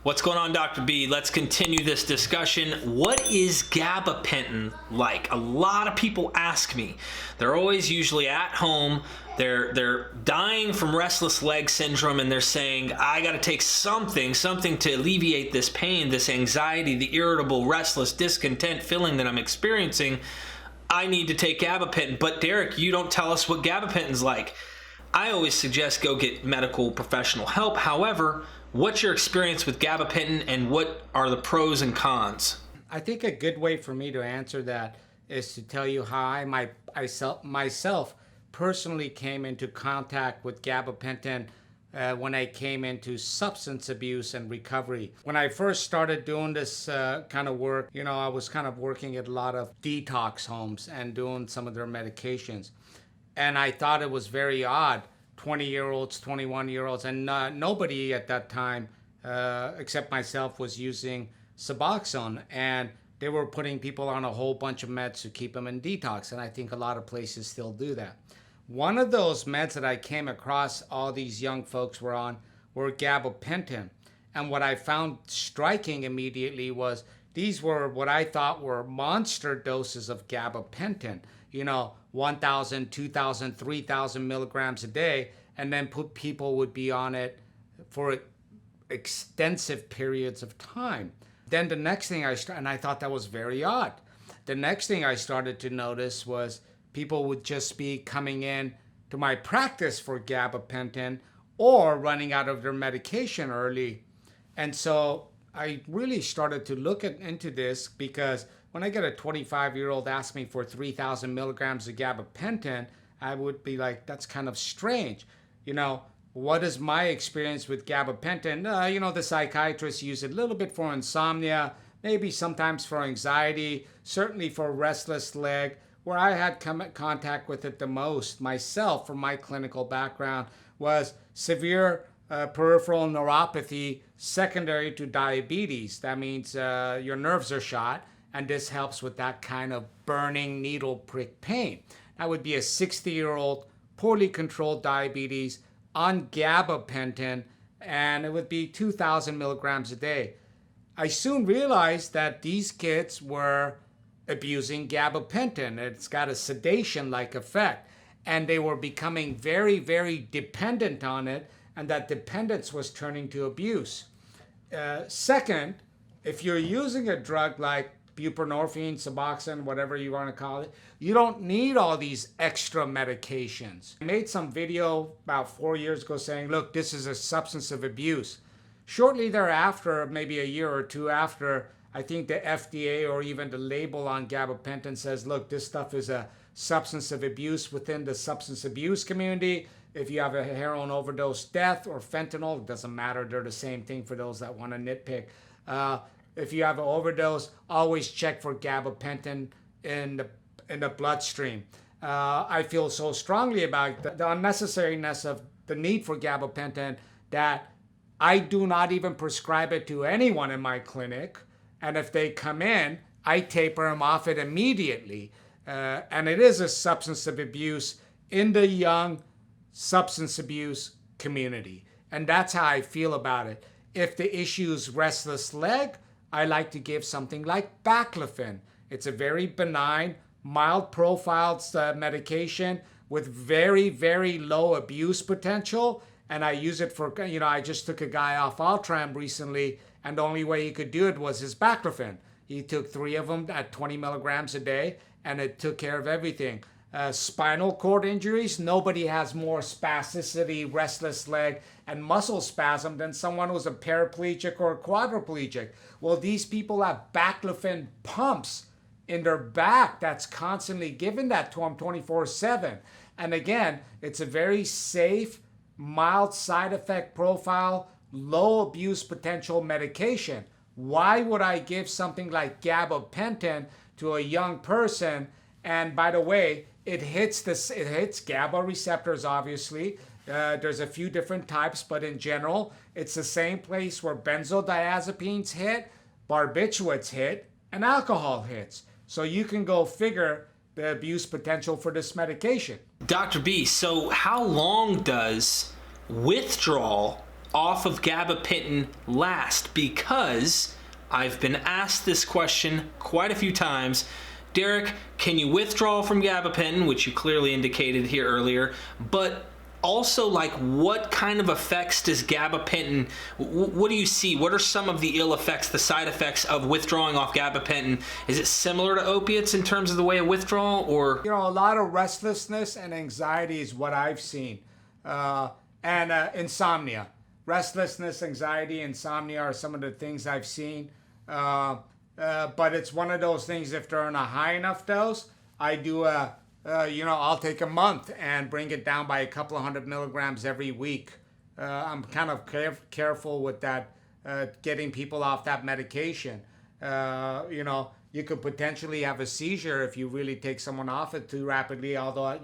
What's going on, Dr. B? Let's continue this discussion. What is gabapentin like? A lot of people ask me. They're always usually at home. They're dying from restless leg syndrome, and they're saying, I got to take something to alleviate this pain, this anxiety, the irritable, restless, discontent feeling that I'm experiencing. I need to take gabapentin. But Derek, you don't tell us what gabapentin's like. I always suggest go get medical professional help. However, what's your experience with gabapentin, and what are the pros and cons? I think a good way for me to answer that is to tell you how I myself personally came into contact with gabapentin when I came into substance abuse and recovery. When I first started doing this kind of work, I was kind of working at a lot of detox homes and doing some of their medications. And I thought it was very odd. 20-year-olds, 21-year-olds, and nobody at that time, except myself, was using Suboxone. And they were putting people on a whole bunch of meds to keep them in detox. And I think a lot of places still do that. One of those meds that I came across all these young folks were on were gabapentin. And what I found striking immediately was these were what I thought were monster doses of gabapentin. 1,000, 2,000, 3,000 milligrams a day, and then people would be on it for extensive periods of time. Then the next thing and I thought that was very odd. The next thing I started to notice was people would just be coming in to my practice for gabapentin or running out of their medication early. And so I really started to look into this, because when I get a 25-year-old ask me for 3,000 milligrams of gabapentin, I would be like, that's kind of strange. What is my experience with gabapentin? The psychiatrists use it a little bit for insomnia, maybe sometimes for anxiety, certainly for restless leg. Where I had contact with it the most myself from my clinical background was severe peripheral neuropathy secondary to diabetes. That means your nerves are shot, and this helps with that kind of burning needle prick pain. That would be a 60-year-old, poorly controlled diabetes on gabapentin, and it would be 2,000 milligrams a day. I soon realized that these kids were abusing gabapentin. It's got a sedation-like effect, and they were becoming very, very dependent on it, and that dependence was turning to abuse. Second, if you're using a drug like buprenorphine, Suboxone, whatever you want to call it, you don't need all these extra medications. I made some video about 4 years ago saying, look, this is a substance of abuse. Shortly thereafter, maybe a year or two after, I think the FDA or even the label on gabapentin says, look, this stuff is a substance of abuse within the substance abuse community. If you have a heroin overdose death or fentanyl, it doesn't matter. They're the same thing for those that want to nitpick. If you have an overdose, always check for gabapentin in the bloodstream. I feel so strongly about the unnecessariness of the need for gabapentin that I do not even prescribe it to anyone in my clinic. And if they come in, I taper them off it immediately. And it is a substance of abuse in the young substance abuse community. And that's how I feel about it. If the issue is restless leg, I like to give something like baclofen. It's a very benign, mild profiled medication with very, very low abuse potential. And I use it for, I just took a guy off Altram recently, and the only way he could do it was his baclofen. He took 3 of them at 20 milligrams a day, and it took care of everything. Spinal cord injuries, nobody has more spasticity, restless leg, and muscle spasm than someone who's a paraplegic or a quadriplegic. Well, these people have baclofen pumps in their back that's constantly given that to them 24/7. And again, it's a very safe, mild side effect profile, low abuse potential medication. Why would I give something like gabapentin to a young person? And by the way, it hits GABA receptors, obviously. There's a few different types, but in general, it's the same place where benzodiazepines hit, barbiturates hit, and alcohol hits. So you can go figure the abuse potential for this medication. Dr. B, so how long does withdrawal off of gabapentin last? Because I've been asked this question quite a few times. Derek, can you withdraw from gabapentin, which you clearly indicated here earlier, but also, like, what kind of effects does gabapentin, what do you see? What are some of the ill effects, the side effects of withdrawing off gabapentin? Is it similar to opiates in terms of the way of withdrawal, or? A lot of restlessness and anxiety is what I've seen. And insomnia. Restlessness, anxiety, insomnia are some of the things I've seen. But it's one of those things, if they're on a high enough dose, I do I'll take a month and bring it down by a couple of 100 milligrams every week. I'm kind of careful with that, getting people off that medication. You could potentially have a seizure if you really take someone off it too rapidly, although I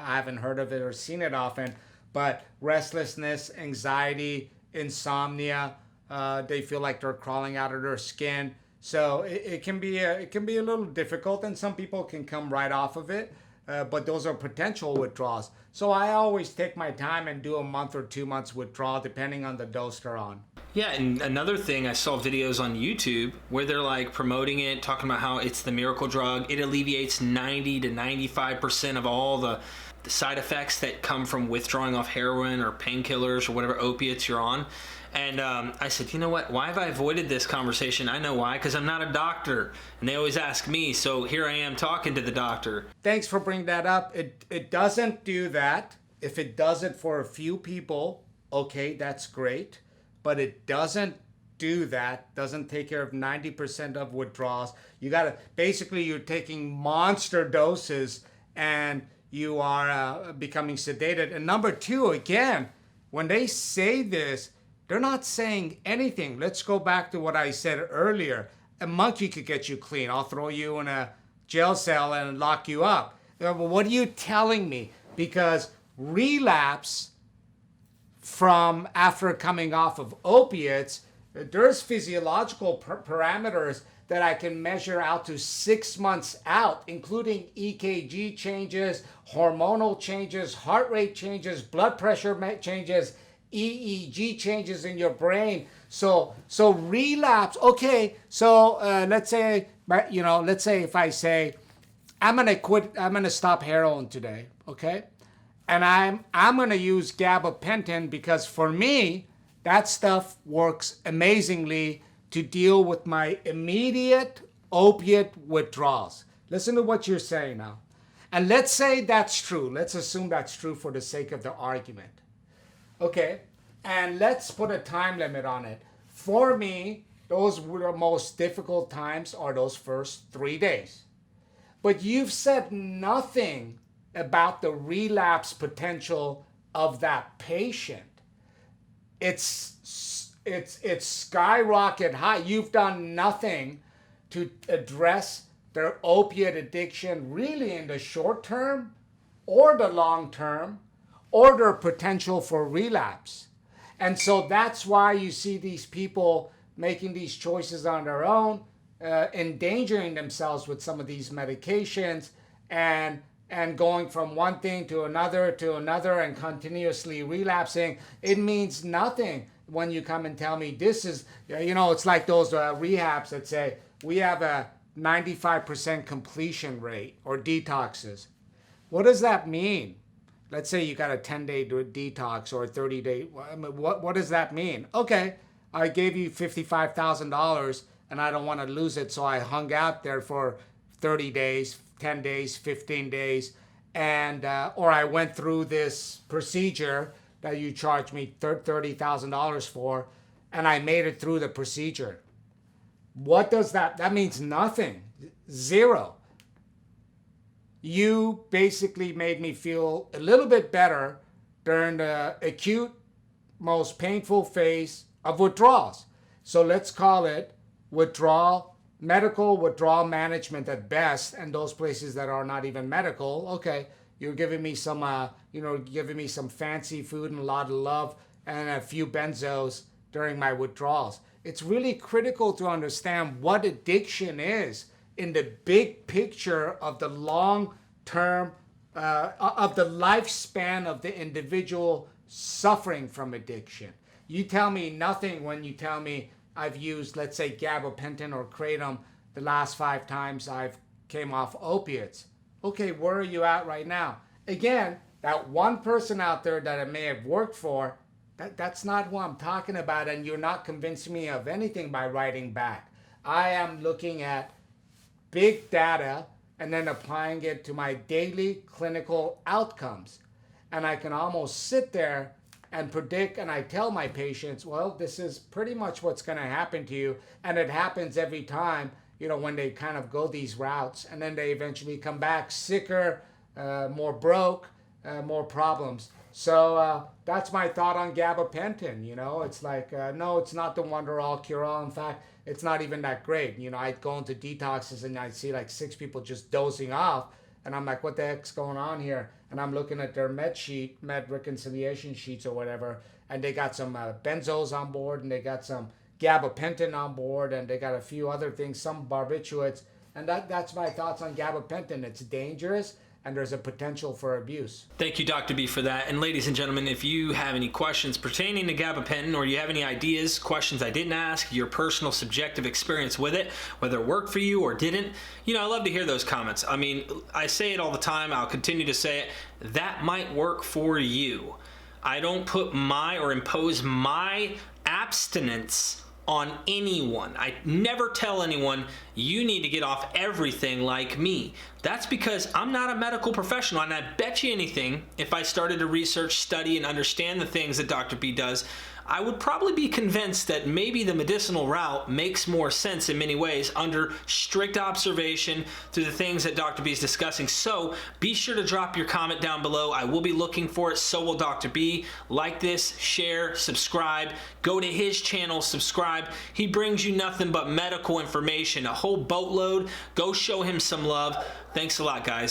haven't heard of it or seen it often. But restlessness, anxiety, insomnia, they feel like they're crawling out of their skin. So it can be a little difficult, and some people can come right off of it. But those are potential withdrawals. So I always take my time and do a month or 2 months withdrawal depending on the dose they're on. Yeah, and another thing, I saw videos on YouTube where they're like promoting it, talking about how it's the miracle drug. It alleviates 90 to 95% of all the side effects that come from withdrawing off heroin or painkillers or whatever opiates you're on. And I said, you know what? Why have I avoided this conversation? I know why, because I'm not a doctor. And they always ask me, so here I am talking to the doctor. Thanks for bringing that up. It doesn't do that. If it does it for a few people, okay, that's great. But it doesn't do that, doesn't take care of 90% of withdrawals. Basically, you're taking monster doses and you are becoming sedated. And number two, again, when they say this, they're not saying anything. Let's go back to what I said earlier. A monkey could get you clean. I'll throw you in a jail cell and lock you up. What are you telling me? Because relapse from after coming off of opiates, there's physiological parameters that I can measure out to 6 months out, including EKG changes, hormonal changes, heart rate changes, blood pressure changes, EEG changes in your brain. So relapse. Okay. So let's say if I say I'm gonna stop heroin today. Okay, and I'm gonna use gabapentin because for me that stuff works amazingly to deal with my immediate opiate withdrawals. Listen to what you're saying now, and let's say that's true. Let's assume that's true for the sake of the argument. Okay, and let's put a time limit on it. For me, those were the most difficult times are those first 3 days. But you've said nothing about the relapse potential of that patient. It's skyrocket high. You've done nothing to address their opiate addiction really in the short term or the long term, or their potential for relapse. And so that's why you see these people making these choices on their own, endangering themselves with some of these medications and going from one thing to another and continuously relapsing. It means nothing when you come and tell me this is, it's like those rehabs that say we have a 95% completion rate or detoxes. What does that mean? Let's say you got a 10-day detox or a 30-day. What does that mean? Okay, I gave you $55,000 and I don't want to lose it, so I hung out there for 30 days, 10 days, 15 days, and or I went through this procedure that you charged me $30,000 for, and I made it through the procedure. What does that? That means nothing. Zero. You basically made me feel a little bit better during the acute, most painful phase of withdrawals. So let's call it medical withdrawal management at best, and those places that are not even medical. Okay, you're giving me some, giving me some fancy food and a lot of love and a few benzos during my withdrawals. It's really critical to understand what addiction is in the big picture of the long term, of the lifespan of the individual suffering from addiction. You tell me nothing when you tell me I've used, let's say, gabapentin or kratom the last 5 times I've came off opiates. Okay, where are you at right now? Again, that one person out there that it may have worked for, that's not who I'm talking about, and you're not convincing me of anything by writing back. I am looking at big data and then applying it to my daily clinical outcomes. And I can almost sit there and predict, and I tell my patients, well, this is pretty much what's going to happen to you. And it happens every time, when they kind of go these routes, and then they eventually come back sicker, more broke, more problems. So that's my thought on gabapentin. It's like, no, it's not the wonder-all, cure-all. In fact, it's not even that great. I'd go into detoxes and I'd see like 6 people just dozing off. And I'm like, what the heck's going on here? And I'm looking at their med reconciliation sheets or whatever. And they got some benzos on board, and they got some gabapentin on board, and they got a few other things, some barbiturates. And that's my thoughts on gabapentin. It's dangerous, and there's a potential for abuse. Thank you, Dr. B, for that. And ladies and gentlemen, if you have any questions pertaining to gabapentin, or you have any ideas, questions I didn't ask, your personal subjective experience with it, whether it worked for you or didn't, I love to hear those comments. I mean, I say it all the time. I'll continue to say it. That might work for you. I don't put or impose my abstinence on anyone. I never tell anyone you need to get off everything like me. That's because I'm not a medical professional, and I bet you anything, if I started to research, study, and understand the things that Dr. B does, I would probably be convinced that maybe the medicinal route makes more sense in many ways under strict observation through the things that Dr. B is discussing. So be sure to drop your comment down below. I will be looking for it. So will Dr. B. Like this, share, subscribe. Go to his channel, subscribe. He brings you nothing but medical information, a whole boatload. Go show him some love. Thanks a lot, guys.